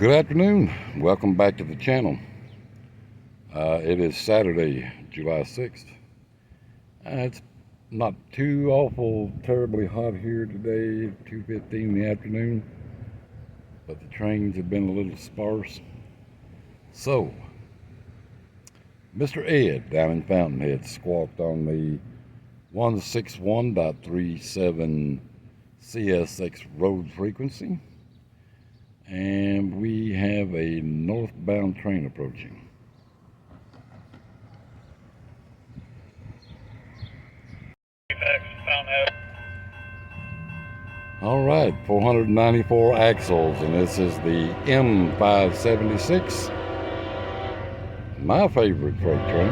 Good afternoon. Welcome back to the channel. It is Saturday, July 6th. It's not too awful terribly hot here today, 2:15 in the afternoon, but the trains have been a little sparse. So, Mr. Ed down in Fountainhead squawked on the 161.37 CSX road frequency. And we have a northbound train approaching. All right, 494 axles, and this is the M576, my favorite freight train.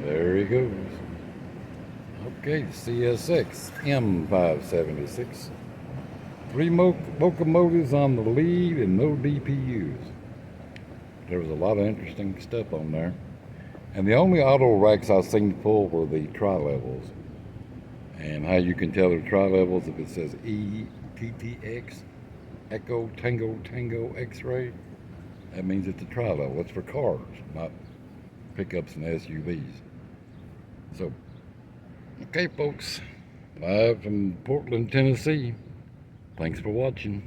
There he goes. Okay, CSX M576. Three locomotives on the lead and no DPUs. There was a lot of interesting stuff on there. And the only auto racks I've seen full were the tri-levels. And how you can tell they're tri-levels if it says ETTX, Echo Tango Tango X-ray, that means it's a tri-level. It's for cars, not pickups and SUVs. So, okay folks, live from Portland, Tennessee. Thanks for watching.